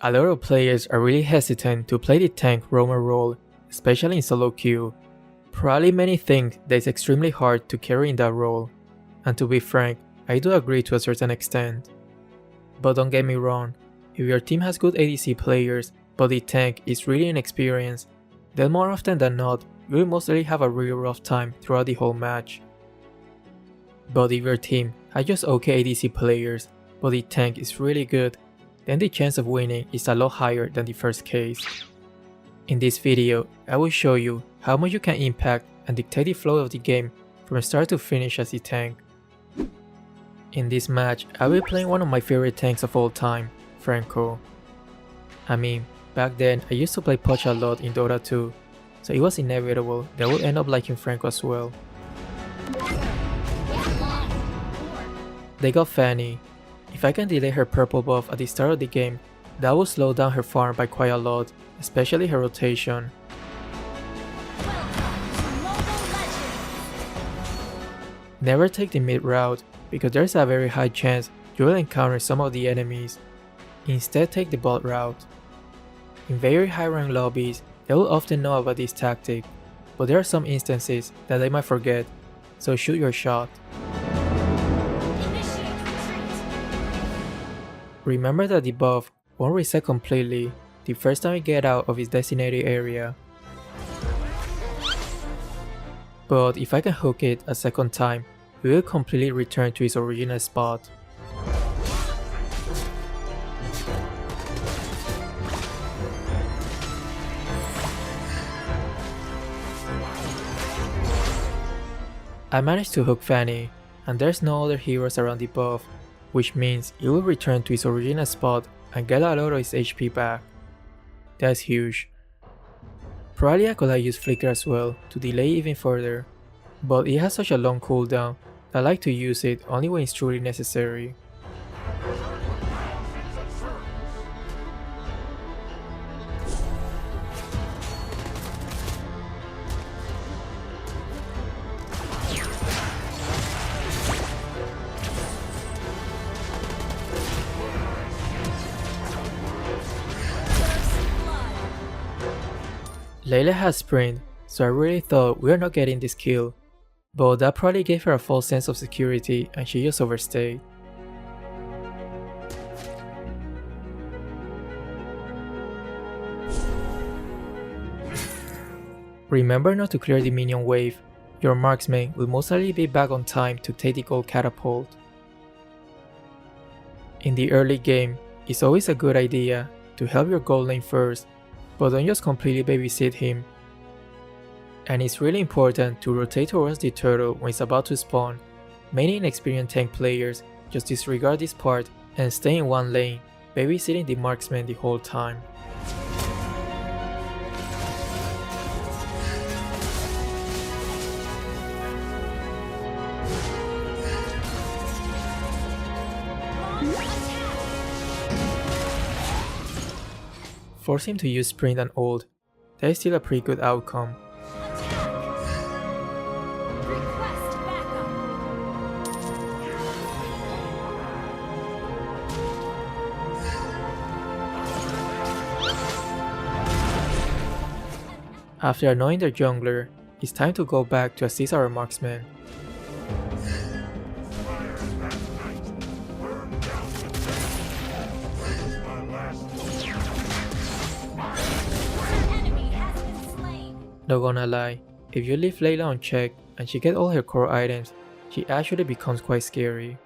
A lot of players are really hesitant to play the tank roamer role, especially in SoloQ. Probably many think that it's extremely hard to carry in that role, and to be frank, I do agree to a certain extent. But don't get me wrong, if your team has good ADC players but the tank is really inexperienced, then more often than not, you will mostly have a really rough time throughout the whole match. But if your team has just okay ADC players but the tank is really good, then the chance of winning is a lot higher than the first case. In this video, I will show you how much you can impact and dictate the flow of the game from start to finish as a tank. In this match, I will be playing one of my favorite tanks of all time, Franco. I mean, back then I used to play Poch a lot in Dota 2, so it was inevitable that I would end up liking Franco as well. They got Fanny. If I can delay her purple buff at the start of the game, that will slow down her farm by quite a lot, especially her rotation. Never take the mid route, because there's a very high chance you will encounter some of the enemies. Instead, take the bot route. In very high rank lobbies, they will often know about this tactic, but there are some instances that they might forget, so shoot your shot. Remember that the buff won't reset completely the first time you get out of its designated area. But if I can hook it a second time, it will completely return to its original spot. I managed to hook Fanny, and there's no other heroes around the buff, which means it will return to its original spot and get a lot of its HP back. That's huge. Probably I could have used Flicker as well to delay even further, but it has such a long cooldown that I like to use it only when it's truly necessary. Layla has sprint, so I really thought we were not getting this kill, but that probably gave her a false sense of security and she just overstayed. Remember not to clear the minion wave, your marksman will most likely be back on time to take the gold catapult. In the early game, it's always a good idea to help your gold lane first, but don't just completely babysit him. And it's really important to rotate towards the turtle when it's about to spawn. Many inexperienced tank players just disregard this part and stay in one lane, babysitting the marksman the whole time. Force him to use sprint and ult, that is still a pretty good outcome. After annoying their jungler, it's time to go back to assist our marksman. Not gonna lie, if you leave Layla unchecked and she gets all her core items, she actually becomes quite scary.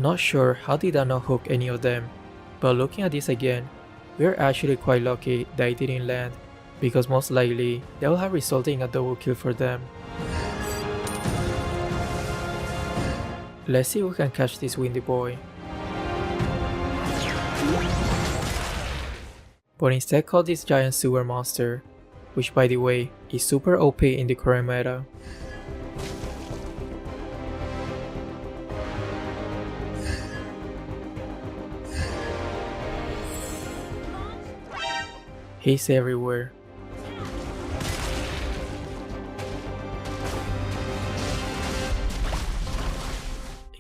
Not sure how did I not hook any of them, but looking at this again, we are actually quite lucky that it didn't land, because most likely that will have resulted in a double kill for them. Let's see who can catch this windy boy. But instead caught this giant sewer monster, which by the way is super OP in the current meta. He's everywhere.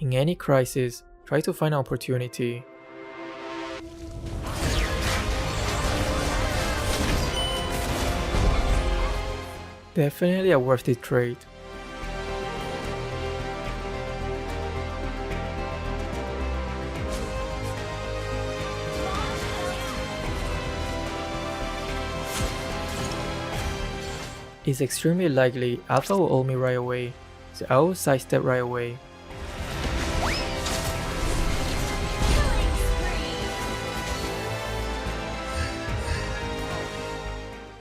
In any crisis, try to find an opportunity. Definitely a worth it trade. It's extremely likely Alpha will ult me right away, so I will sidestep right away.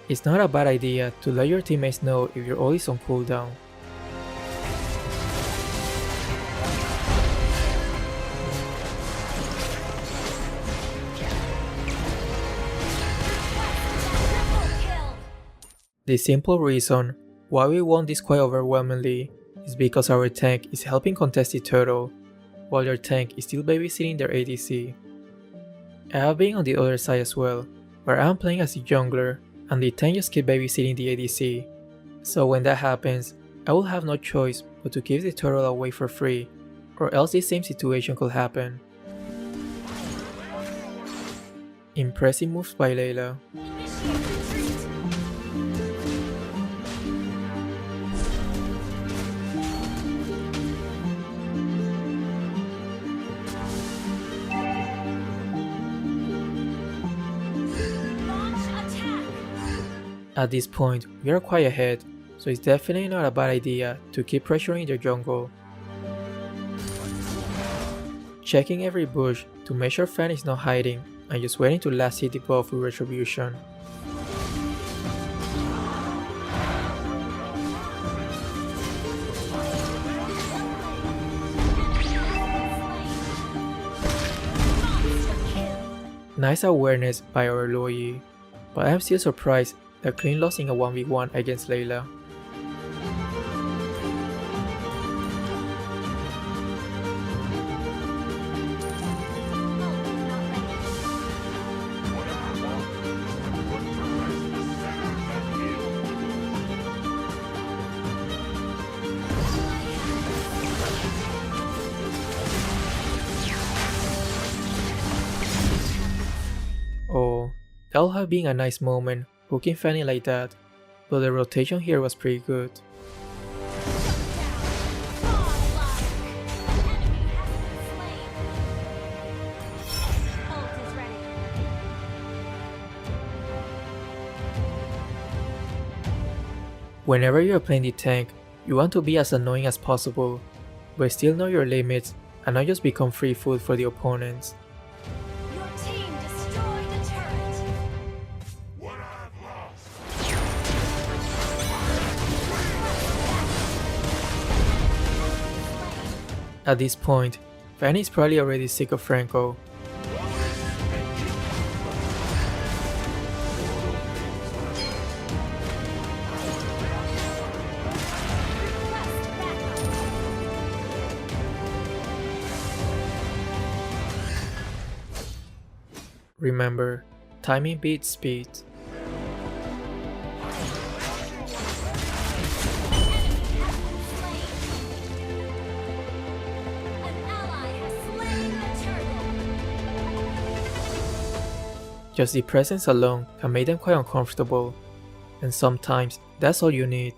It's not a bad idea to let your teammates know if your ult is on cooldown. The simple reason why we won this quite overwhelmingly is because our tank is helping contest the turtle, while their tank is still babysitting their ADC. I have been on the other side as well, where I am playing as a jungler and the tank just keep babysitting the ADC. So when that happens, I will have no choice but to give the turtle away for free, or else the same situation could happen. Impressive moves by Layla. At this point, we are quite ahead, so it's definitely not a bad idea to keep pressuring their jungle. Checking every bush to make sure Fan is not hiding and just waiting to last hit the buff with Retribution. Nice awareness by our Luoyi, but I am still surprised that Clean lost in a 1v1 against Layla. Oh, that would have been a nice moment, hooking Fanny like that, but the rotation here was pretty good. Whenever you are playing the tank, you want to be as annoying as possible, but still know your limits and not just become free food for the opponents. At this point, Fanny is probably already sick of Franco. Remember, timing beats speed. Just the presence alone can make them quite uncomfortable, and sometimes that's all you need.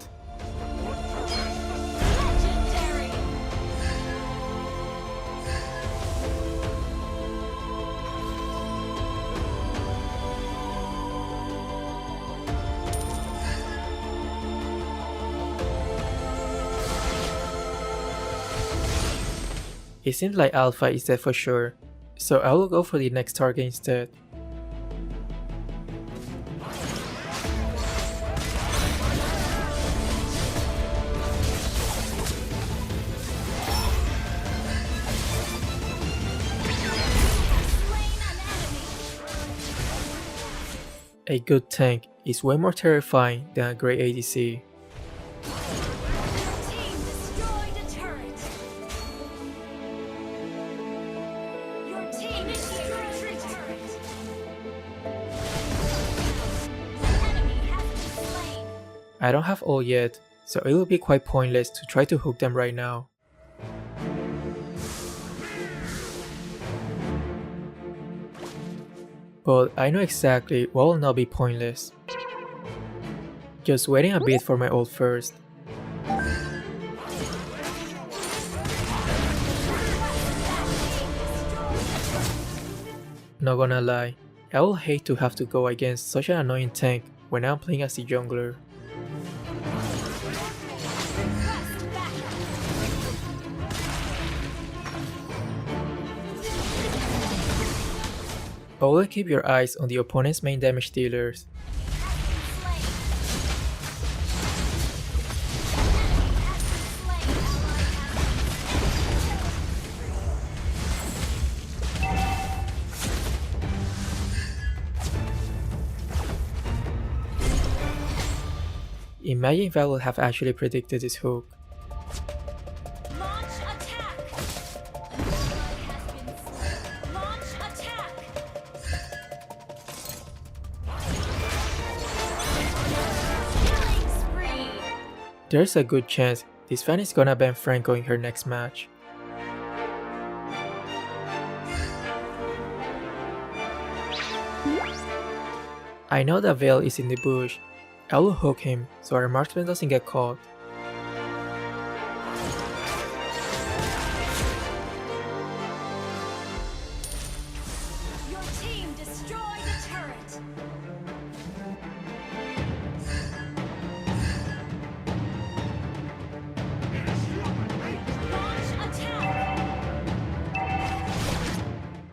It seems like Alpha is dead for sure, so I will go for the next target instead. A good tank is way more terrifying than a great ADC. Team destroyed a turret. Your team destroyed a turret. Enemy has been slain. I don't have ult yet, so it will be quite pointless to try to hook them right now. But I know exactly what will not be pointless. Just waiting a bit for my ult first. Not gonna lie, I will hate to have to go against such an annoying tank when I'm playing as a jungler. Always keep your eyes on the opponent's main damage dealers. Imagine if I would have actually predicted this hook. Launch attack. Launch attack. Killing spree. There's a good chance this fan is gonna ban Franco in her next match. I know that Vale is in the bush. I will hook him so our marksman doesn't get caught. Your team destroyed a turret. Launch attack.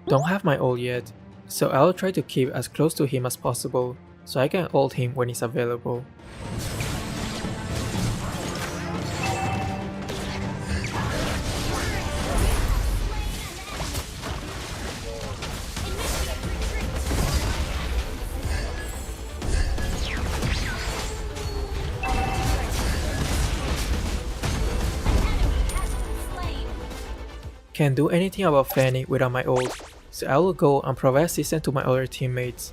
Don't have my ult yet, so I'll try to keep as close to him as possible so I can ult him when he's available. Can't do anything about Fanny without my ult, so I will go and provide assistance to my other teammates.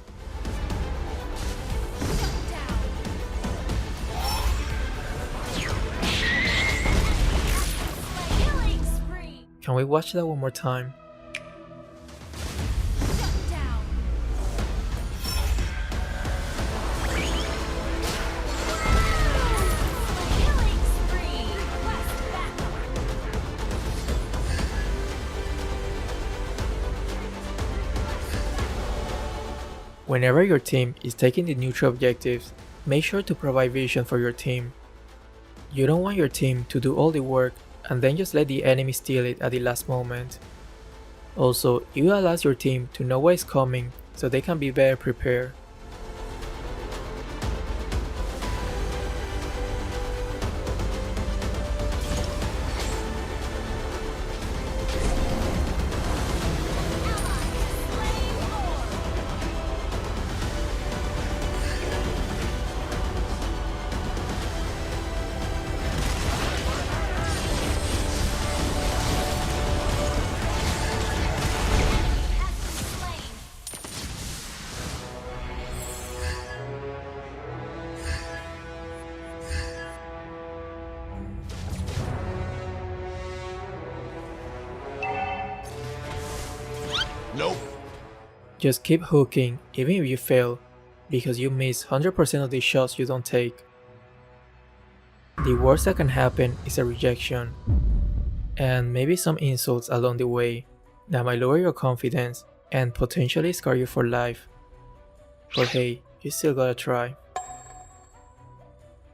Can we watch that one more time? Whenever your team is taking the neutral objectives, make sure to provide vision for your team. You don't want your team to do all the work and then just let the enemy steal it at the last moment. Also, it allows your team to know what is coming so they can be better prepared. Nope. Just keep hooking even if you fail, because you miss 100% of the shots you don't take. The worst that can happen is a rejection, and maybe some insults along the way that might lower your confidence and potentially scar you for life. But hey, you still gotta try.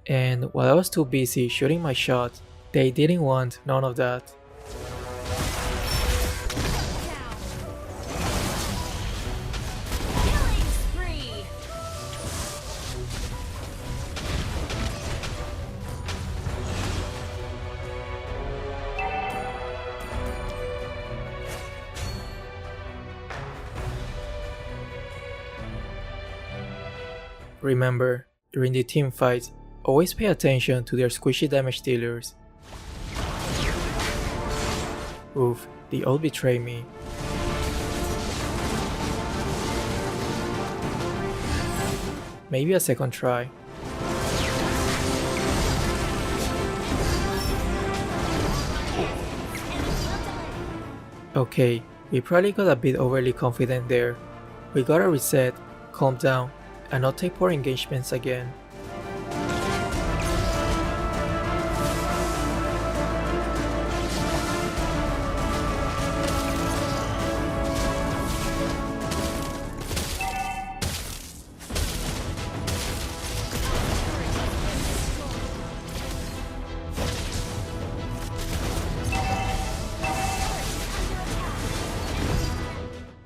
And while I was too busy shooting my shot, they didn't want none of that. Remember, during the team fights, always pay attention to their squishy damage dealers. Oof, they all betray me. Maybe a second try. Okay, we probably got a bit overly confident there. We gotta reset, calm down, and not take poor engagements again.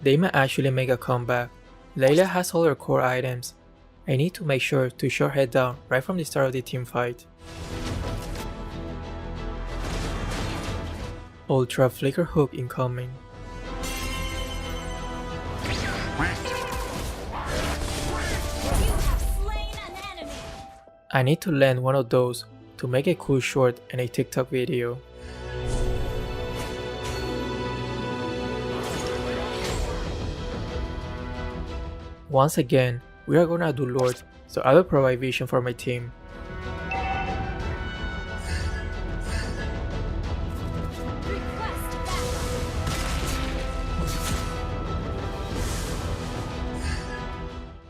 They might actually make a comeback. Layla has all her core items. I need to make sure to shut her down right from the start of the team fight. Ultra Flicker Hook incoming. I need to land one of those to make a cool short and a TikTok video. Once again, we are gonna do Lord, so I will provide vision for my team.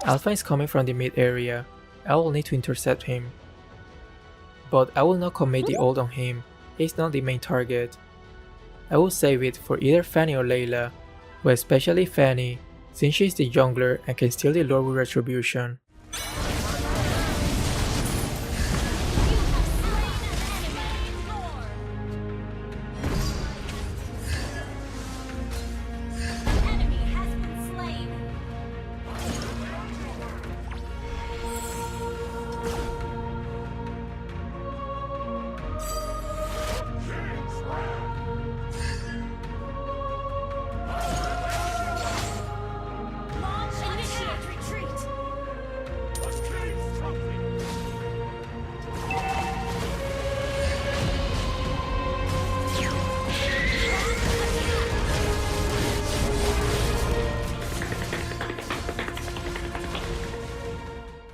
Alpha is coming from the mid area. I will need to intercept him. But I will not commit the ult on him, he's not the main target. I will save it for either Fanny or Layla, but especially Fanny, since she is the jungler and can steal the Lord with Retribution.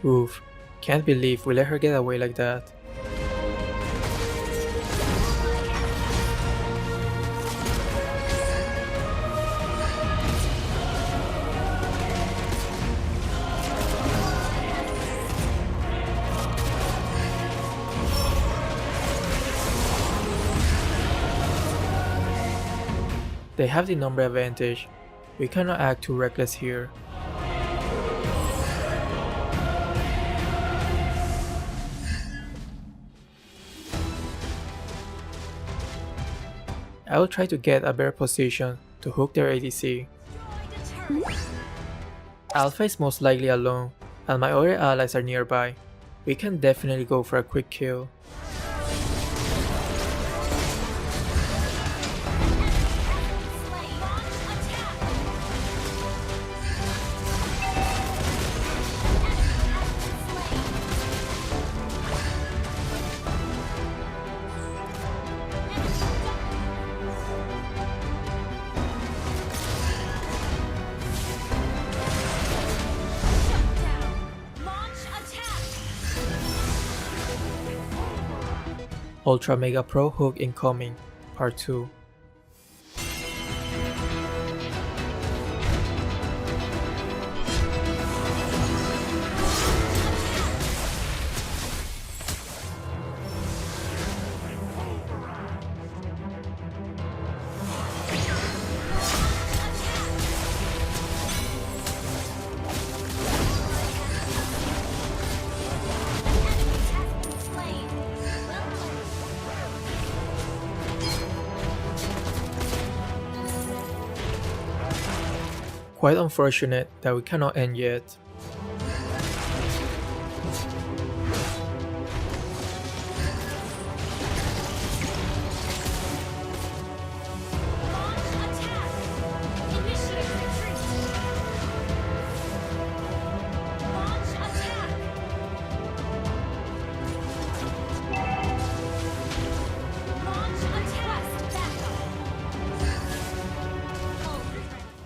Oof, can't believe we let her get away like that. They have the number advantage. We cannot act too reckless here. I will try to get a better position to hook their ADC. Alpha is most likely alone, and my other allies are nearby. We can definitely go for a quick kill. Ultra Mega Pro Hook incoming, Part 2. Quite unfortunate that we cannot end yet.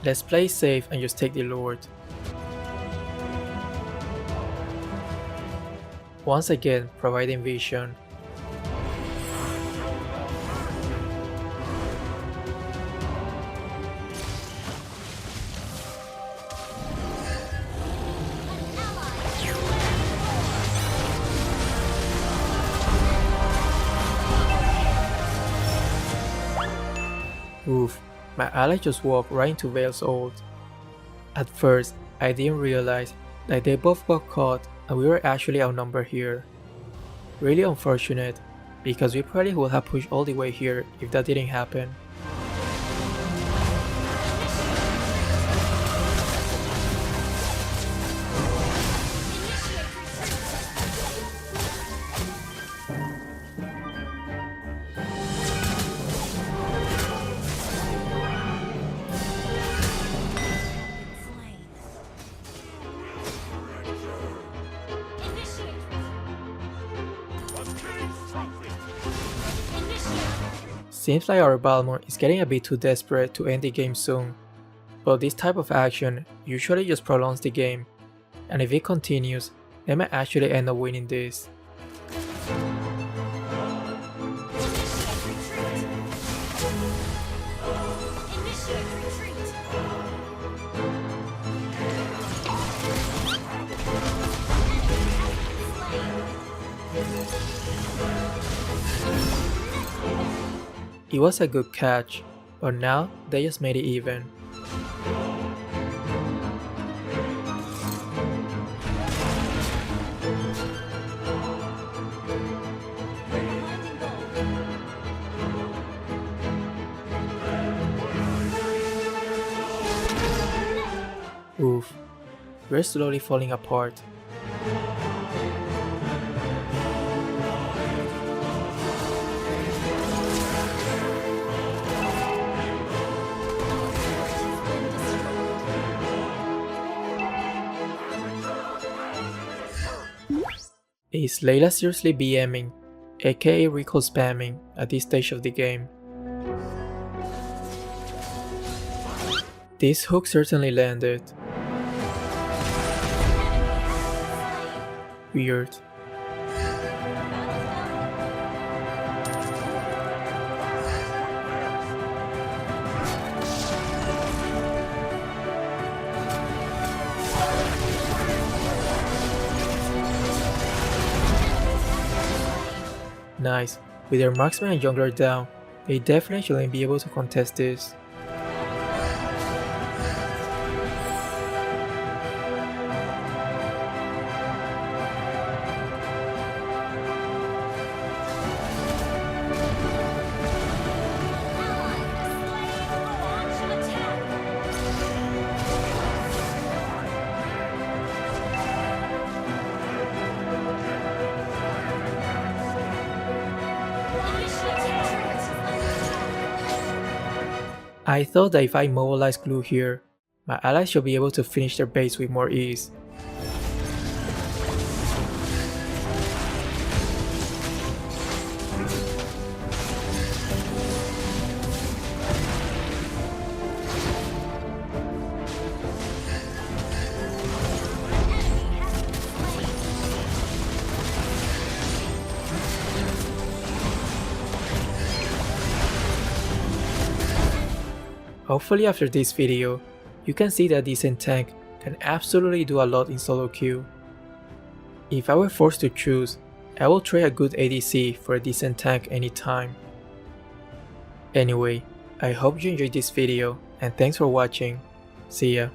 Let's play safe and just take the Lord. Once again, providing vision. Oof, my ally just walked right into Vale's ult. At first, I didn't realize that they both got caught and we were actually outnumbered here. Really unfortunate, because we probably would have pushed all the way here if that didn't happen. Seems like our Balmor is getting a bit too desperate to end the game soon, but this type of action usually just prolongs the game, and if it continues, they might actually end up winning this. It was a good catch, but now they just made it even. Oof, we're slowly falling apart. Is Layla seriously BMing, aka recall spamming, at this stage of the game? This hook certainly landed. Weird. Nice, with their marksman and jungler down, they definitely shouldn't be able to contest this. I thought that if I mobilize glue here, my allies should be able to finish their base with more ease. Hopefully after this video, you can see that a decent tank can absolutely do a lot in solo queue. If I were forced to choose, I will trade a good ADC for a decent tank anytime. Anyway, I hope you enjoyed this video and thanks for watching. See ya.